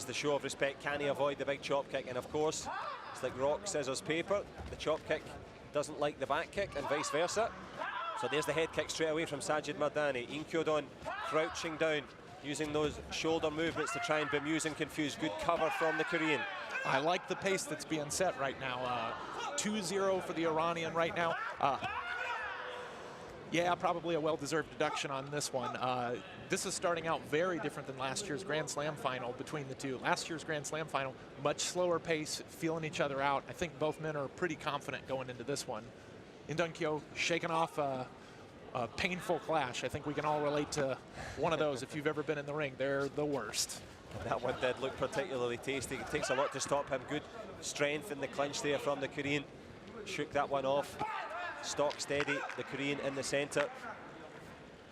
the show of respect. Can he avoid the big chop kick? And of course, it's like rock, scissors, paper. The chop kick doesn't like the back kick and vice versa. So there's the head kick straight away from Sajjad Mardani. Inkyodon crouching down, using those shoulder movements to try and bemuse and confuse. Good cover from the Korean. I like the pace that's being set right now. 2-0 for the Iranian right now. Yeah, probably a well-deserved deduction on this one. This is starting out very different than last year's Grand Slam final between the two. Last year's Grand Slam final, much slower pace, feeling each other out. I think both men are pretty confident going into this one. Indonkyo shaking off a painful clash. I think we can all relate to one of those if you've ever been in the ring. They're the worst. That one did look particularly tasty. It takes a lot to stop him. Good strength in the clinch there from the Korean. Shook that one off. Stock steady, the Korean in the centre.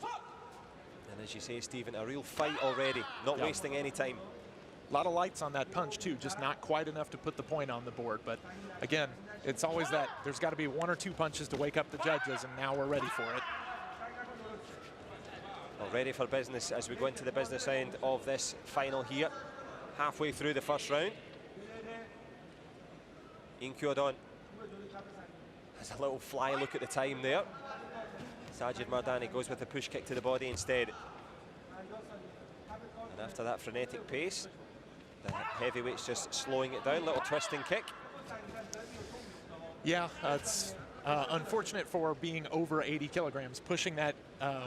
And as you say, Stephen, a real fight already. Not wasting any time. A lot of lights on that punch too, just not quite enough to put the point on the board. But again, it's always that there's got to be 1 or 2 punches to wake up the judges, and now we're ready for it. Well, ready for business as we go into the business end of this final here. Halfway through the first round. Inkyodon has a little fly look at the time there. Sajjad Mardani goes with a push kick to the body instead. And after that frenetic pace, the heavyweight's just slowing it down. Little twisting kick. Yeah, it's unfortunate for being over 80 kilograms. Pushing that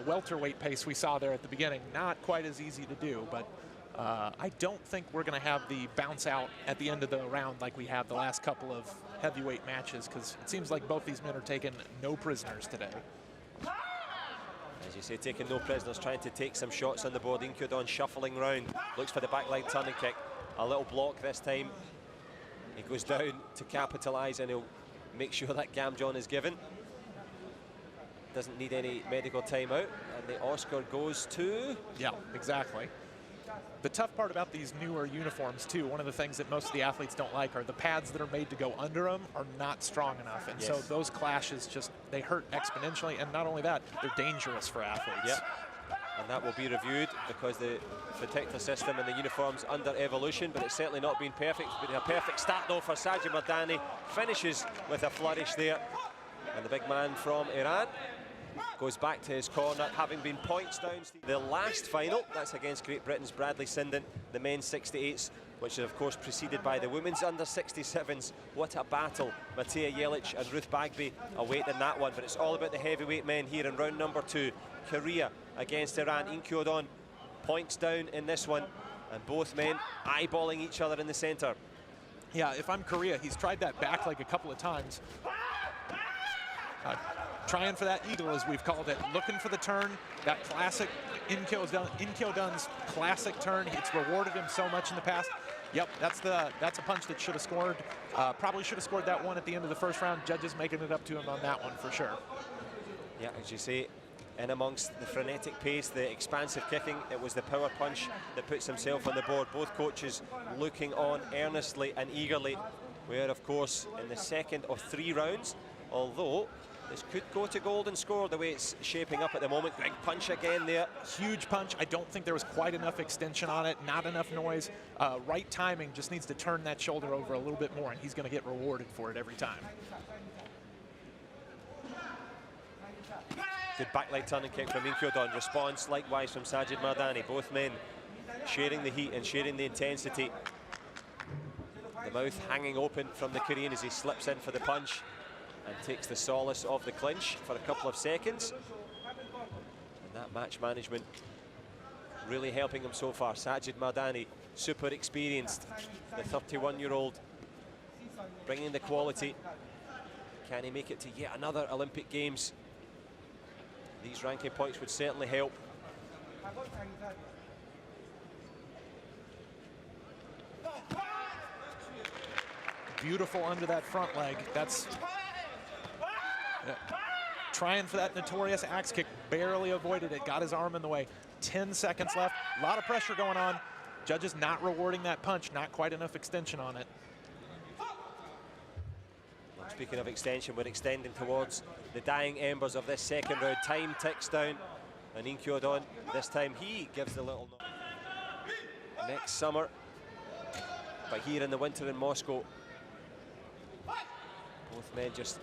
welterweight pace we saw there at the beginning, not quite as easy to do, but I don't think we're going to have the bounce out at the end of the round like we have the last couple of heavyweight matches, because it seems like both these men are taking no prisoners today. As you say, taking no prisoners, trying to take some shots on the board. Inkyodon shuffling round, looks for the back leg turning kick. A little block this time. He goes down to capitalise, and he'll make sure that Gamjon is given. Doesn't need any medical timeout, and the Oscar goes to... Yeah, exactly. The tough part about these newer uniforms too, one of the things that most of the athletes don't like are the pads that are made to go under them are not strong enough. And so those clashes just, they hurt exponentially. And not only that, they're dangerous for athletes. Yep. And that will be reviewed because the protector system and the uniform's under evolution, but it's certainly not been perfect. But a perfect start though for Sajjad Mardani. Finishes with a flourish there. And the big man from Iran goes back to his corner, having been points down. The last final, that's against Great Britain's Bradley Sinden, the men's 68s, which is of course preceded by the women's under 67s. What a battle. Matea Jelic and Ruth Bagby await in that one, but it's all about the heavyweight men here in round number 2. Korea against Iran. Inkyodon points down in this one, and both men eyeballing each other in the centre. Yeah, if I'm Korea, he's tried that back leg a couple of times. Trying for that eagle, as we've called it, looking for the turn, that classic Inkyodon's classic turn. It's rewarded him so much in the past. Yep, that's a punch that should have scored. Probably should have scored that one at the end of the first round. Judges making it up to him on that one for sure. Yeah, as you say, in amongst the frenetic pace, the expansive kicking, it was the power punch that puts himself on the board. Both coaches looking on earnestly and eagerly. We're, of course, in the second of 3 rounds, although this could go to golden score the way it's shaping up at the moment. Big punch again there. Huge punch. I don't think there was quite enough extension on it, not enough noise. Right timing, just needs to turn that shoulder over a little bit more, and he's going to get rewarded for it every time. Good back leg turning kick from Inkyodon. Response likewise from Sajjad Mardani. Both men sharing the heat and sharing the intensity. The mouth hanging open from the Korean as he slips in for the punch and takes the solace of the clinch for a couple of seconds. And that match management really helping him so far. Sajjad Mardani, super experienced. The 31-year-old bringing the quality. Can he make it to yet another Olympic Games? These ranking points would certainly help. Beautiful under that front leg. That's trying for that notorious axe kick, barely avoided it, got his arm in the way. 10 seconds left, a lot of pressure going on. Judges not rewarding that punch, not quite enough extension on it. Well, speaking of extension, we're extending towards the dying embers of this second round. Time ticks down, and Inkyodon, this time he gives the little nod. Next summer, But here in the winter in Moscow, both men just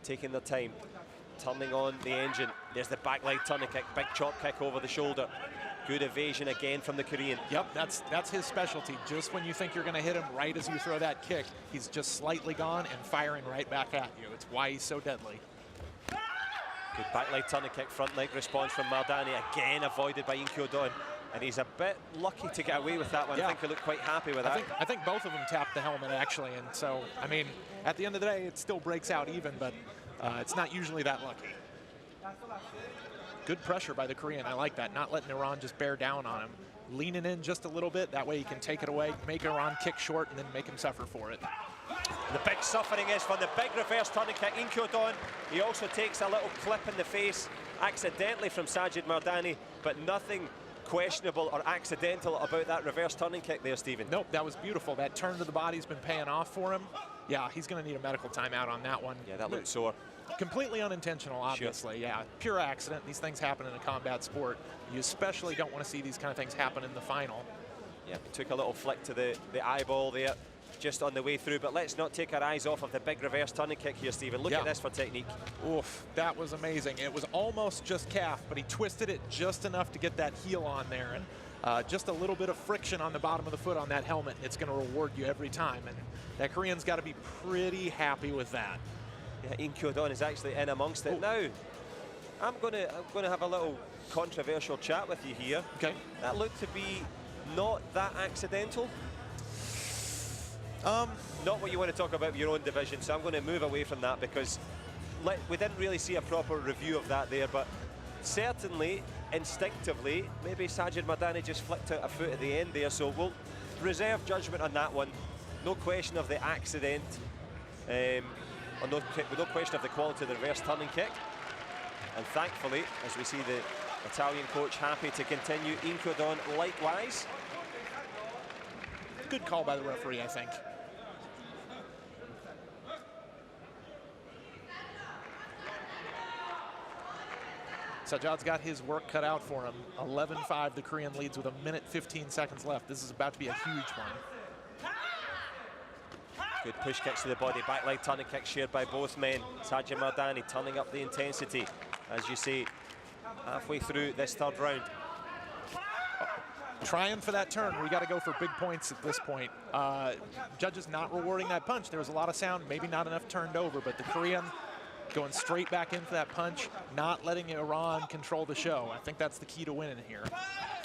taking their time, turning on the engine. There's the back leg turning kick, big chop kick over the shoulder. Good evasion again from the Korean. Yep, that's his specialty. Just when you think you're going to hit him right as you throw that kick, he's just slightly gone and firing right back at you. It's why he's so deadly. Good back leg turning kick, front leg response from Mardani, again avoided by Inkyo-don. And he's a bit lucky to get away with that one. Yeah. I think he looked quite happy with that. I think both of them tapped the helmet, actually. And so, I mean, at the end of the day, it still breaks out even, but it's not usually that lucky. Good pressure by the Korean. I like that. Not letting Iran just bear down on him. Leaning in just a little bit. That way he can take it away, make Iran kick short, and then make him suffer for it. The big suffering is from the big reverse turning kick. Inkyo-don, he also takes a little clip in the face accidentally from Sajjad Mardani, but nothing questionable or accidental about that reverse turning kick there, Stephen. Nope, that was beautiful. That turn to the body's been paying off for him. Yeah, he's going to need a medical timeout on that one. Yeah, that looked sore. Completely unintentional, obviously. Sure. Yeah, pure accident. These things happen in a combat sport. You especially don't want to see these kind of things happen in the final. Yeah, took a little flick to the eyeball there, just on the way through. But let's not take our eyes off of the big reverse turning kick here, Stephen. Look at this for technique. Oof, that was amazing. It was almost just calf, but he twisted it just enough to get that heel on there. And just a little bit of friction on the bottom of the foot on that helmet, and it's going to reward you every time. And that Korean's got to be pretty happy with that. Yeah, Inkyo-don is actually in amongst it. Now, I'm going to have a little controversial chat with you here. Okay. That looked to be not that accidental. Not what you want to talk about your own division, so I'm going to move away from that because we didn't really see a proper review of that there, but certainly, instinctively, maybe Sajjad Mardani just flicked out a foot at the end there, so we'll reserve judgment on that one. No question of the accident, or no question of the quality of the reverse turning kick. And thankfully, as we see the Italian coach happy to continue, Inkyo-don likewise. Good call by the referee, I think. Sajjad's got his work cut out for him. 11-5, the Korean leads with 1:15 left. This is about to be a huge one. Good push kicks to the body, back leg turning kick shared by both men. Sajjad Mardani turning up the intensity, as you see, halfway through this third round. Trying for that turn. We got to go for big points at this point. Judges not rewarding that punch. There was a lot of sound, maybe not enough turned over, but the Korean going straight back in for that punch, not letting Iran control the show. I think that's the key to winning here.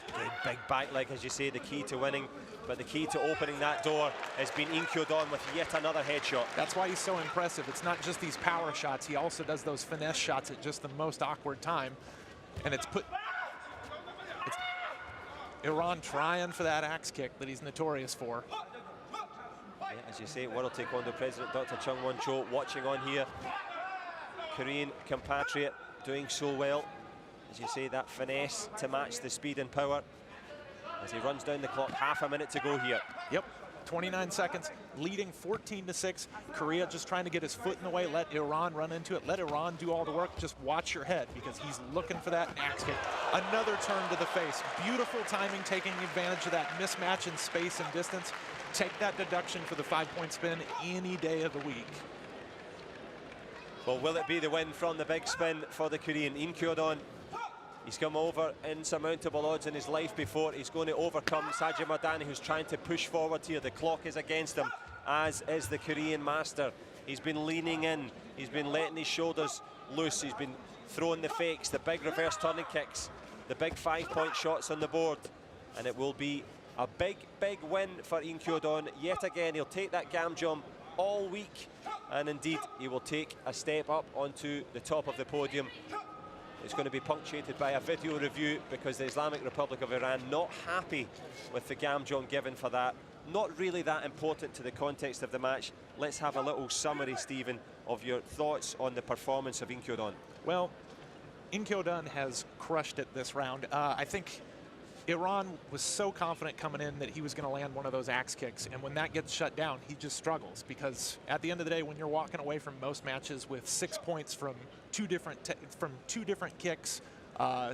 Good big back leg, as you say, the key to winning, but the key to opening that door has been Inkyo-don with yet another headshot. That's why he's so impressive. It's not just these power shots. He also does those finesse shots at just the most awkward time. And it's Iran trying for that axe kick that he's notorious for. Yeah, as you say, World Taekwondo President Dr. Chung Won-cho watching on here. Korean compatriot doing so well. As you say, that finesse to match the speed and power. As he runs down the clock, half a minute to go here. Yep, 29 seconds, leading 14-6. Korea just trying to get his foot in the way, let Iran run into it, let Iran do all the work. Just watch your head because he's looking for that axe kick. Another turn to the face. Beautiful timing, taking advantage of that mismatch in space and distance. Take that deduction for the 5-point spin any day of the week. Well, will it be the win from the big spin for the Korean? Inkyo-don, he's come over insurmountable odds in his life before. He's going to overcome Sajjad Mardani, who's trying to push forward here. The clock is against him, as is the Korean master. He's been leaning in. He's been letting his shoulders loose. He's been throwing the fakes, the big reverse turning kicks, the big 5-point shots on the board. And it will be a big, big win for Inkyo-don. Yet again, he'll take that Gamjom all week. And indeed, he will take a step up onto the top of the podium. It's going to be punctuated by a video review because the Islamic Republic of Iran not happy with the Gamjom given for that. Not really that important to the context of the match. Let's have a little summary, Stephen, of your thoughts on the performance of Inkyo-don. Well, Inkyo-don has crushed it this round. I think Iran was so confident coming in that he was going to land one of those axe kicks, and when that gets shut down, he just struggles because at the end of the day, when you're walking away from most matches with 6 points from two different kicks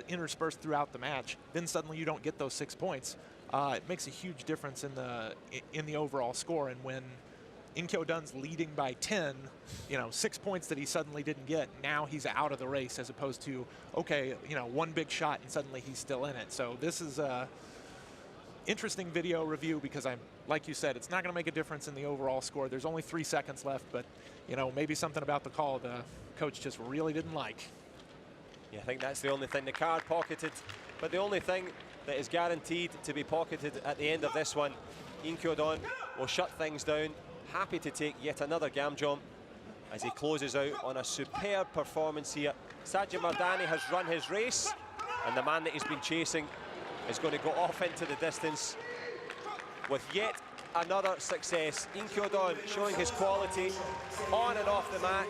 interspersed throughout the match, then suddenly you don't get those 6 points. it makes a huge difference in the overall score. And when Inkyo Dun's leading by 10, 6 points that he suddenly didn't get, now he's out of the race, as opposed to, okay, one big shot and suddenly he's still in it. So this is a interesting video review because like you said, it's not going to make a difference in the overall score. There's only 3 seconds left, but maybe something about the call the coach just really didn't like. Yeah, I think that's the only thing the card pocketed, but the only thing that is guaranteed to be pocketed at the end of this one, Inkyo Dun will shut things down. Happy to take yet another gam jump as he closes out on a superb performance here. Sajjad MARDANI has run his race, and the man that he's been chasing is going to go off into the distance with yet another success. Inkyo Dun showing his quality on and off the mat.